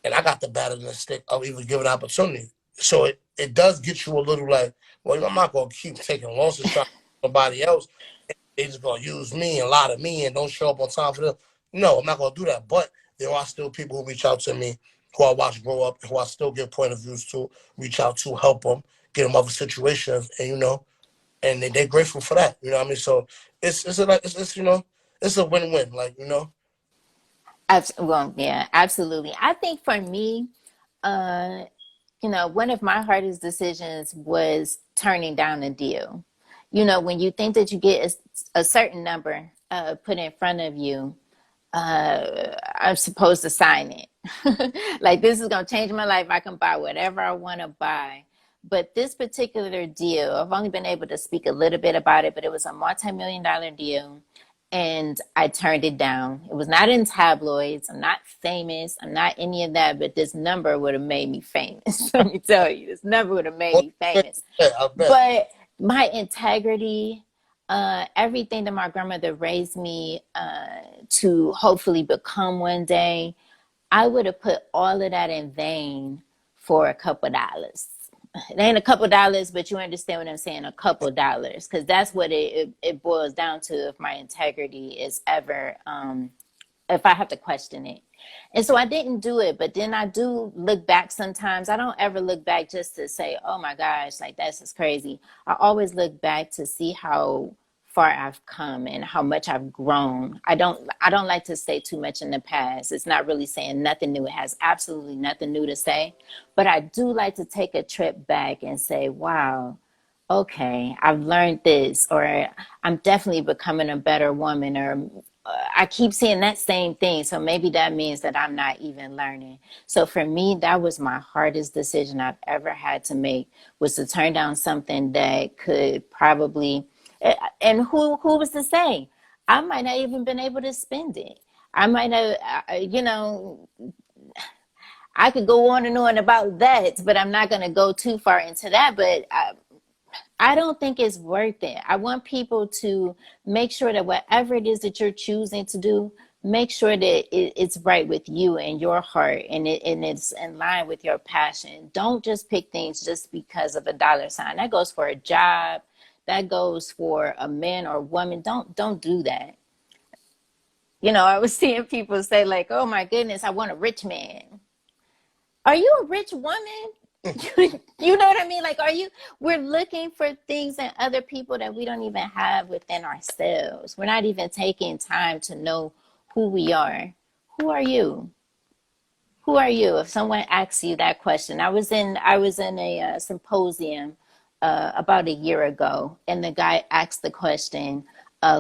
and I got the bat in the stick of even giving opportunity. So it does get you a little like, well, I'm not going to keep taking losses trying to somebody else. They just going to use me and lie to me and don't show up on time for them. No, I'm not going to do that. But there are still people who reach out to me who I watch grow up, who I still get point of views to, reach out to, help them, get them out of situations, and and they're grateful for that. You know what I mean? So it's a win-win. Well, yeah, absolutely. I think for me, uh, one of my hardest decisions was turning down a deal. When you think that you get a certain number put in front of you, I'm supposed to sign it. Like, this is going to change my life. I can buy whatever I want to buy. But this particular deal, I've only been able to speak a little bit about it, but it was a multi-million-dollar deal. And I turned it down. It was not in tabloids. I'm not famous. I'm not any of that. But this number would have made me famous. Let me tell you, this number would have made me famous. I bet. But my integrity, everything that my grandmother raised me to hopefully become one day, I would have put all of that in vain for a couple dollars. It ain't a couple dollars, but you understand what I'm saying, a couple dollars, because that's what it boils down to. If my integrity is ever, if I have to question it. And so I didn't do it, but then I do look back sometimes. I don't ever look back just to say, oh my gosh, like, that's just crazy. I always look back to see how far I've come and how much I've grown. I don't like to stay too much in the past. It's not really saying nothing new. It has absolutely nothing new to say. But I do like to take a trip back and say, wow, okay, I've learned this, or I'm definitely becoming a better woman, or I keep seeing that same thing. So maybe that means that I'm not even learning. So for me, that was my hardest decision I've ever had to make, was to turn down something that could probably, and who was to say? I might not even been able to spend it. I might have, I could go on and on about that, but I'm not going to go too far into that. But I don't think it's worth it. I want people to make sure that whatever it is that you're choosing to do, make sure that it's right with you and your heart, and it's in line with your passion. Don't just pick things just because of a dollar sign. That goes for a job. That goes for a man or woman. Don't do that. I was seeing people say, like, oh my goodness, I want a rich man. Are you a rich woman? You know what I mean? Like, we're looking for things in other people that we don't even have within ourselves. We're not even taking time to know who we are. Who are you? Who are you? If someone asks you that question, I was in a symposium about a year ago, and the guy asked the question,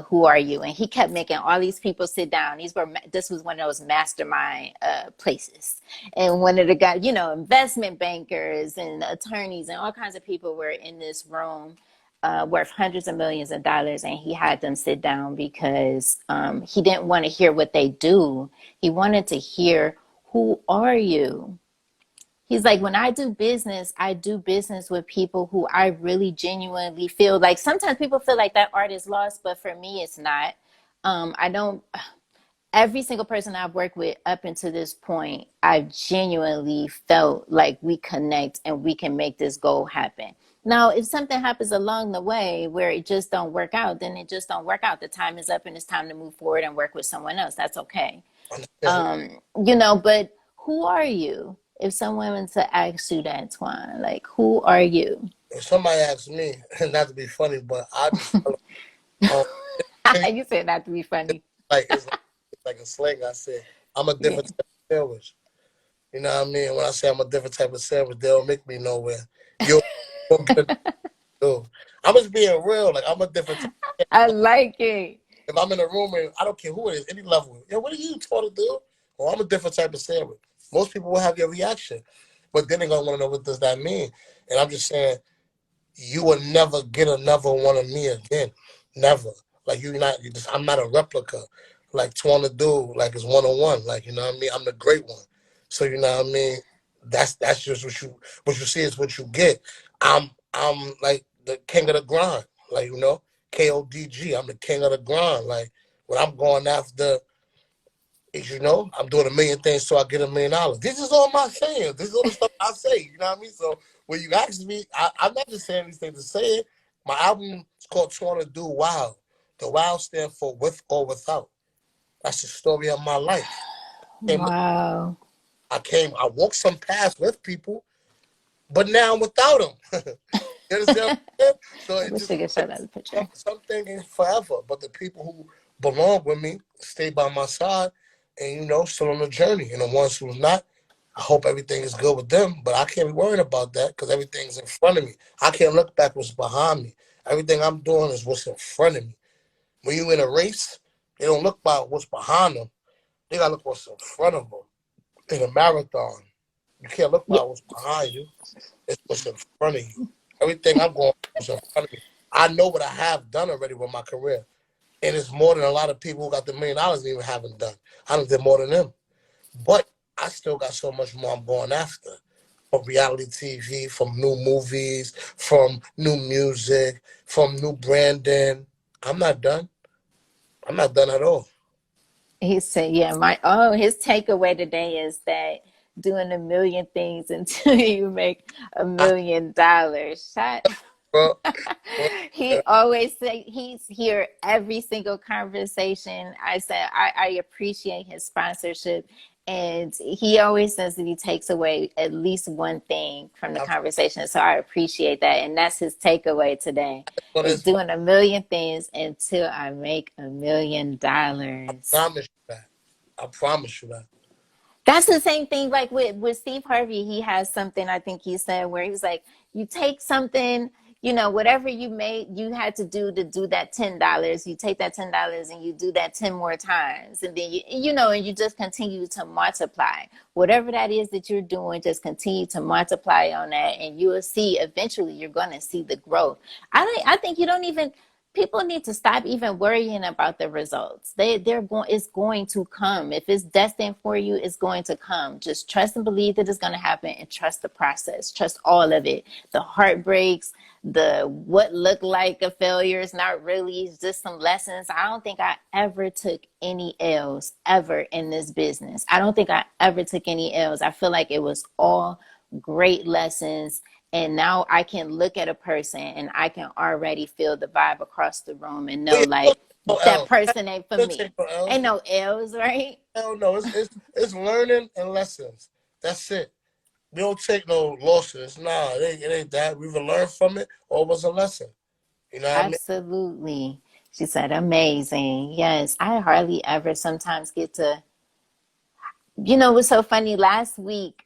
"Who are you?" And he kept making all these people sit down. This was one of those mastermind places, and one of the guys, investment bankers and attorneys and all kinds of people were in this room. Worth hundreds of millions of dollars, and he had them sit down because he didn't want to hear what they do. He wanted to hear, who are you? He's like, when I do business with people who I really genuinely feel like, sometimes people feel like that art is lost, but for me, it's not. I don't, every single person I've worked with up until this point, I've genuinely felt like we connect and we can make this goal happen. Now, if something happens along the way where it just don't work out, then it just don't work out. The time is up and it's time to move forward and work with someone else. That's okay. Understand? But who are you? If someone were to ask you that, Twan, like, who are you? If somebody asks me, not to be funny, but I just tell them, You said that to be funny. like it's like a slang. I said, I'm a Yeah. different type of sandwich. You know what I mean? When I say I'm a different type of sandwich, they don't make me nowhere. You dude. I'm just being real. Like I'm a different type of I sandwich. like it. If I'm in a room and I don't care who it is, any level, yo, what are you trying to do? Well, I'm a different type of sandwich. Most people will have your reaction, but then they're gonna want to know what does that mean. And I'm just saying, you will never get another one of me again. Never. Like you're not. You just. I'm not a replica. Like Twana do. Like it's 101. Like you know what I mean. I'm the great one. So you know what I mean. That's just what you see is what you get. I'm like the king of the grind. Like you know. KODG. I'm the king of the grind. Like when I'm going after, is you know, I'm doing a million things so I get $1 million. This is all my saying. This is all the stuff I say. You know what I mean? So when you ask me, I'm not just saying these things to say it. My album is called Trying to Do Wild. The wild stand for with or without. That's the story of my life. Wow. I walked some paths with people, but now I'm without them. You understand what I'm saying? So I it wish just I could show that a picture. something ain't forever. But the people who belong with me stay by my side and you know, still on the journey. And the ones who's not, I hope everything is good with them. But I can't be worried about that because everything's in front of me. I can't look back what's behind me. Everything I'm doing is what's in front of me. When you in a race, they don't look by what's behind them. They gotta look what's in front of them. In a marathon, you can't look Yeah. by what's behind you. It's what's in front of you. Everything I'm going is in front of me. I know what I have done already with my career. And it's more than a lot of people who got the $1 million even haven't done. I done did more than them. But I still got so much more I'm going after. From reality TV, from new movies, from new music, from new branding. I'm not done. I'm not done at all. He said, yeah, his takeaway today is that doing a million things until you make $1 million. Well, well, He always say he's here every single conversation. I said I appreciate his sponsorship, and he always says that he takes away at least one thing from the I conversation. So I appreciate that, and that's his takeaway today: for is this, doing a million things until I make $1 million. promise you that. I promise you that. That's the same thing like with Steve Harvey. He has something I think he said where he was like, you take something, whatever you made, you had to do that $10. You take that $10 and you do that 10 more times. And then and you just continue to multiply. Whatever that is that you're doing, just continue to multiply on that and you will see eventually you're gonna see the growth. I think you don't even people need to stop even worrying about the results. They're going it's going to come. If it's destined for you, it's going to come. Just trust and believe that it's going to happen and trust the process. Trust all of it. The heartbreaks, the what looked like a failure is not really, it's just some lessons. I don't think I ever took any L's ever in this business. I don't think I ever took any L's. I feel like it was all great lessons, and now I can look at a person and I can already feel the vibe across the room and Oh, know yeah, like no that L. person ain't for Don't take me. no L's. Ain't no L's, right? Hell no. It's learning and lessons. That's it. We don't take no losses. Nah, it ain't that. We either learn from it or it was a lesson. You know what I mean? Absolutely. She said, amazing. Yes, I hardly ever sometimes get to, what's so funny? Last week,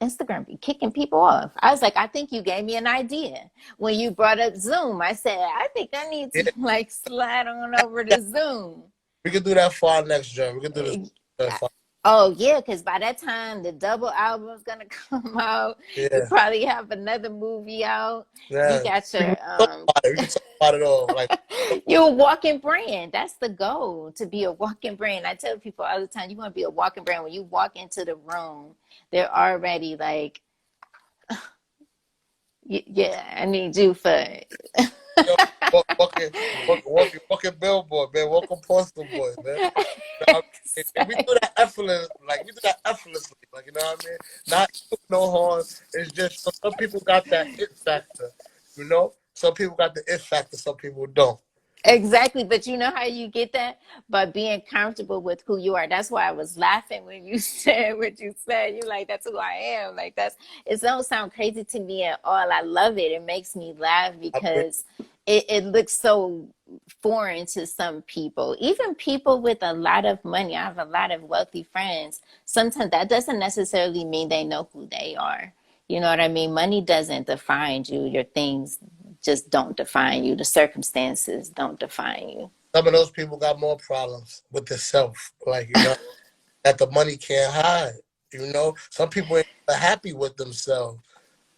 Instagram be kicking people off. I was like, I think you gave me an idea. When you brought up Zoom, I said, I think I need Yeah, to like slide on over to Zoom. we can do that for our next joint. We can do this. Oh yeah, because by that time the double album's gonna come out. You Yeah, probably have another movie out. You yeah. got We can your talk about it. We can talk about it all. Like, you're a walking brand. That's the goal, to be a walking brand. I tell people all the time, you want to be a walking brand. When you walk into the room, they're already like, yeah, I need you for yo, walking billboard, man. Walking poster boy, man. I mean, and we do that effortless, like we do that effortlessly, like you know what I mean. Not no harm. It's just some people got that it factor, you know. Some people got the it factor. Some people don't. Exactly, but you know how you get that? By being comfortable with who you are. That's why I was laughing when you said what you said. You're like, that's who I am. Like it don't sound crazy to me at all. I love it. It makes me laugh I mean, because it looks so foreign to some people, even people with a lot of money. I have a lot of wealthy friends. Sometimes that doesn't necessarily mean they know who they are. You know what I mean? Money doesn't define you. Your things just don't define you. The circumstances don't define you. Some of those people got more problems with the self, like, that the money can't hide. Some people ain't happy with themselves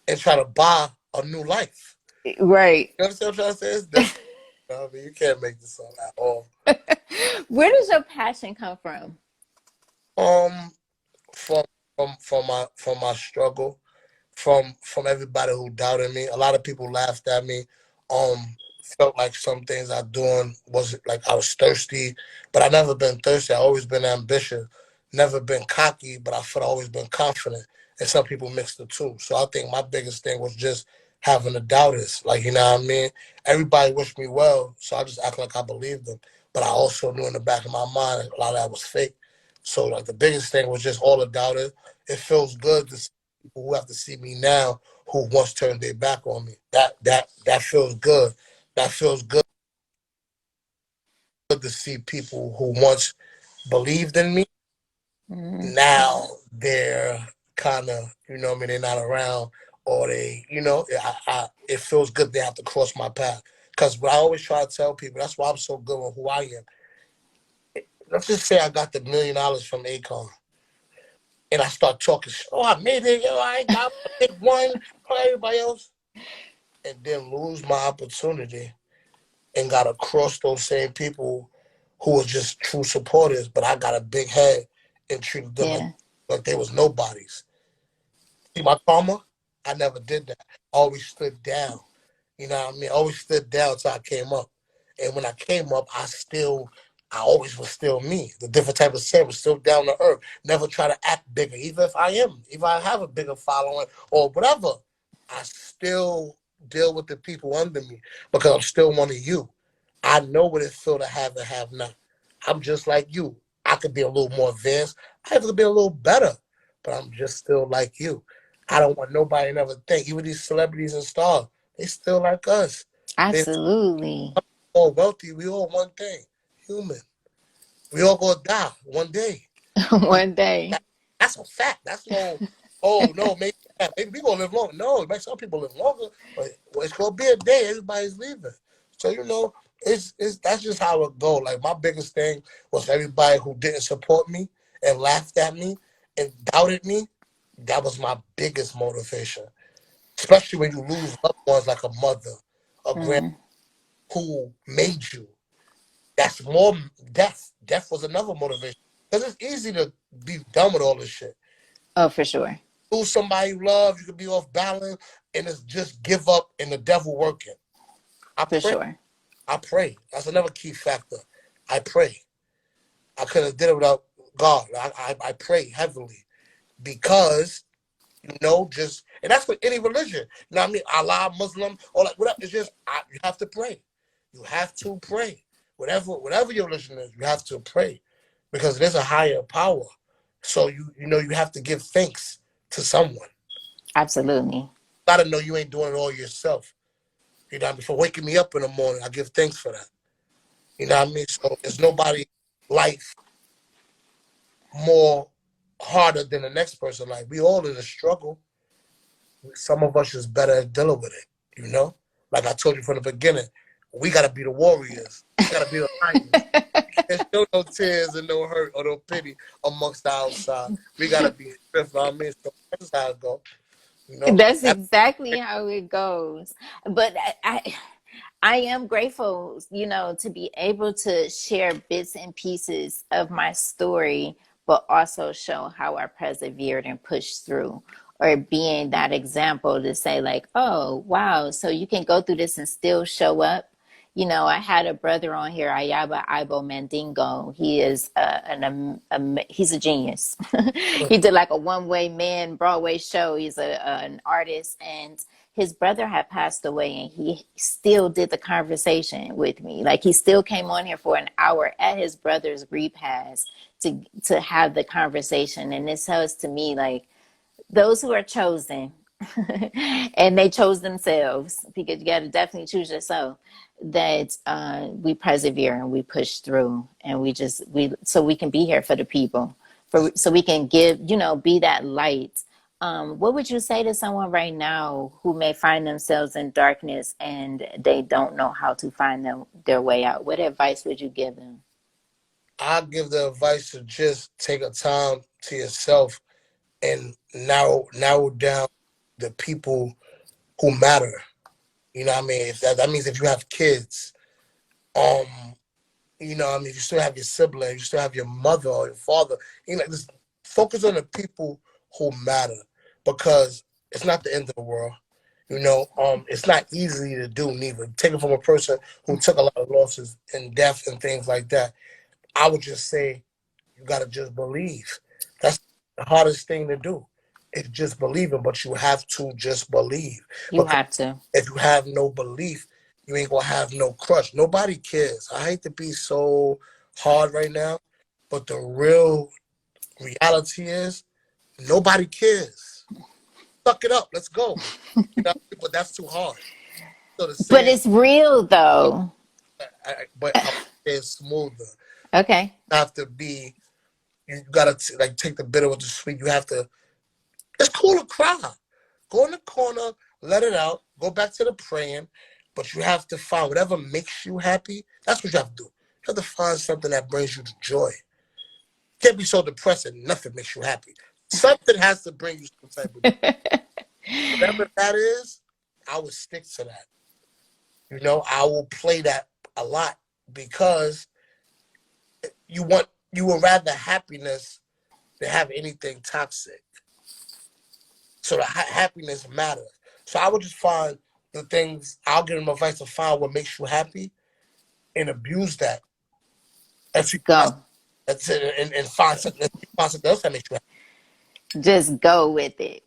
and try to buy a new life. Right. You understand what I'm trying to say? It's different. I mean, you can't make this up at all. Where does your passion come from? Um, from from my struggle, from everybody who doubted me. A lot of people laughed at me. Felt like some things I doing was like I was thirsty, but I never been thirsty. I always been ambitious, never been cocky, but I felt I always been confident. And some people mix the two. So I think my biggest thing was just having the doubters. Like, you know what I mean? Everybody wished me well, so I just act like I believed them. But I also knew in the back of my mind a lot of that was fake. So like the biggest thing was just all the doubters. It feels good to see people who have to see me now who once turned their back on me. That feels good. That feels good to see people who once believed in me. Mm-hmm. Now they're kind of, what I mean, they're not around, or it feels good they have to cross my path. Because what I always try to tell people, that's why I'm so good with who I am. Let's just say I got the $1 million from Akon, and I start talking, oh, I made it, I ain't got a big one, everybody else, and then lose my opportunity and got to cross those same people who was just true supporters, but I got a big head and treated them Yeah, like they was nobodies. See my karma? I never did that. I always stood down. You know what I mean? I always stood down until I came up. And when I came up, I always was still me. The different type of Sam was still down to earth. Never try to act bigger. Even if I have a bigger following or whatever, I still deal with the people under me because I'm still one of you. I know what it feel to have and have not. I'm just like you. I could be a little more advanced. I could be a little better, but I'm just still like you. I don't want nobody to never think. Even these celebrities and stars, they still like us. They're absolutely. all wealthy. We all one thing, human. We all gonna die one day. Um, One day. that, that's a fact. That's no. Oh no, maybe we gonna live long. No, maybe some people live longer, but it's gonna be a day. Everybody's leaving. So it's that's just how it go. Like my biggest thing was everybody who didn't support me and laughed at me and doubted me. That was my biggest motivation. Especially when you lose loved ones like a mother, a grand Mm. who made you. That's more death. Death was another motivation. Because it's easy to be done with all this shit. Oh, for sure. Lose somebody you love, you could be off balance, and it's just give up and the devil working. I For pray. sure. I pray. That's another key factor. I pray. I could have did it without God. I pray heavily because just and that's with any religion. You know what I mean? Allah, Muslim, or like whatever. It's just you have to pray. You have to pray. Whatever your religion is, you have to pray because there's a higher power. So you have to give thanks to someone. Absolutely. Gotta know you ain't doing it all yourself. You know what I mean? For waking me up in the morning, I give thanks for that. You know what I mean? So there's nobody life more harder than the next person. Like we all in a struggle. Some of us is better at dealing with it. Like I told you from the beginning, we gotta be the warriors. We gotta be the lions. There's no tears and no hurt or no pity amongst the outside. We gotta be strict. I mean, so that's how it go. You know, That's that, exactly how it goes. But I am grateful, to be able to share bits and pieces of my story, but also show how I persevered and pushed through, or being that example to say, like, oh, wow, so you can go through this and still show up. I had a brother on here, Ayaba Ibo Mandingo. He is he's a genius. He did like a one-way man Broadway show. He's an artist, and his brother had passed away, and he still did the conversation with me. Like he still came on here for an hour at his brother's repast to have the conversation. And this tells to me, like, those who are chosen And they chose themselves, because you got to definitely choose yourself. That we persevere and we push through, and we so we can be here for the people, That's, for so we can give, be that light. What would you say to someone right now who may find themselves in darkness and they don't know how to find their way out? What advice would you give them? I give the advice to just take a time to yourself and narrow down the people who matter. You know what I mean? If that means if you have kids, um, you know what I mean, if you still have your sibling, you still have your mother or your father, just focus on the people who matter, because it's not the end of the world. It's not easy to do neither. Take it from a person who took a lot of losses and death and things like that. I would just say you gotta just believe. That's the hardest thing to do. It's just believing, but you have to just believe. You Because have to. if you have no belief, you ain't gonna have no crush. Nobody cares. I hate to be so hard right now, but the real reality is nobody cares. Suck it up. Let's go. But that's too hard. So to say But it, it's real though. but I would say it's smoother. Okay. You have to be. You gotta like take the bitter with the sweet. You have to. It's cool to cry. Go in the corner, let it out, go back to the praying, but you have to find whatever makes you happy. That's what you have to do. You have to find something that brings you joy. You can't be so depressed and nothing makes you happy. Something has to bring you some type of whatever that is. I would stick to that. I will play that a lot, because you would rather happiness than have anything toxic. So the happiness matters. So I would just find the things. I'll give them advice to find what makes you happy and abuse that. Let's And go. that's it, and find something else that makes you happy. Just go with it.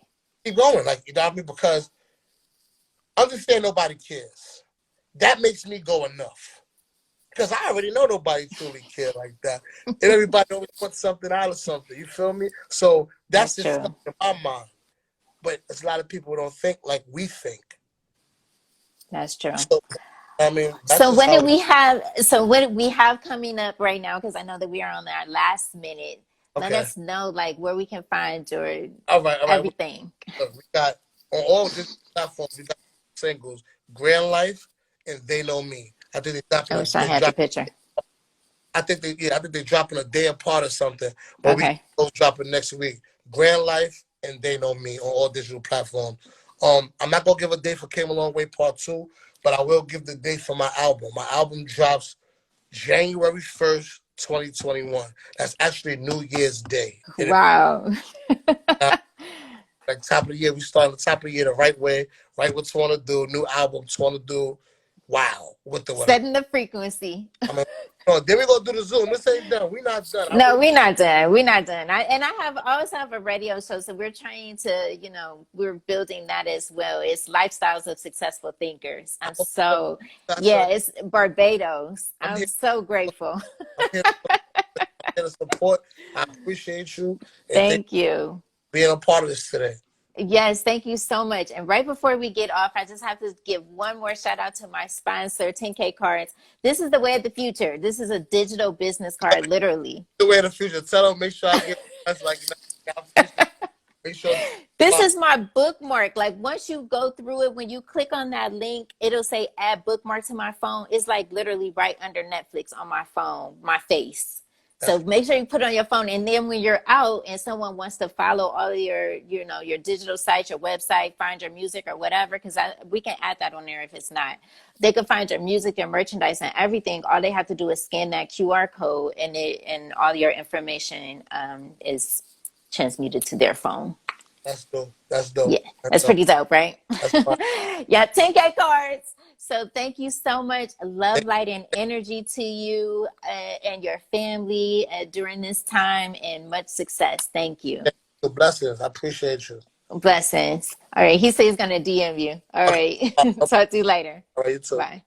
Keep going, like, you know what I mean? Because understand nobody cares. That makes me go enough. Because I already know nobody truly cares like that. And everybody always wants something out of something. You feel me? So that's That's just stuck true. in my mind. But there's a lot of people who don't think like we think. That's true. So, I mean, that's So just when how do it we is. have? So what do we have coming up right now? Because I know that we are on our last minute. Let Okay. us know like where we can find your All right. All right. everything. Look, we got on all different platforms. We got singles, Grand Life, and They Know Me. I think they I dropping a wish I they had the drop. picture. I think they dropping a day apart or something. But we Okay. those dropping next week. Grand Life and They Know Me on all digital platforms. I'm not gonna give a date for Came a Long Way Part 2, but I will give the date for my album. My album drops January 1st, 2021. That's actually New Year's Day. And Wow. like top of the year, we start on the top of the year the right way, right what you want to do, new album, you want to do. Wow, with the whatever. Setting the frequency. I mean, then we gonna do the Zoom. This ain't done. We not done. I No, really we're not done. We're not done. I also have a radio show, so we're trying to, we're building that as well. It's Lifestyles of Successful Thinkers. got Yeah, your. it's Barbados. I'm I'm here. so grateful. I'm here to support. I appreciate you and thank you Thank you. for being a part of this today. Yes, thank you so much. And right before we get off, I just have to give one more shout out to my sponsor, 10K Cards. This is the way of the future. This is a digital business card, literally. The way in the future. Tell them, make sure I get that's like make sure. This is my bookmark. Like once you go through it, when you click on that link, it'll say add bookmark to my phone. It's like literally right under Netflix on my phone, my face. So That's make sure you put it on your phone. And then when you're out and someone wants to follow all of your, your digital sites, your website, find your music or whatever, because we can add that on there if it's not. They can find your music, your merchandise, and everything. All they have to do is scan that QR code, and all your information is transmuted to their phone. that's dope. That's dope. Yeah, That's that's dope. pretty dope, right? That's fine. Yeah, 10K cards. So thank you so much. Love, light, and energy to you and your family during this time, and much success. Thank you. Blessings. I appreciate you. Blessings. All right. He says he's going to DM you. All Okay. right. All Talk to you later. right, you too. Bye.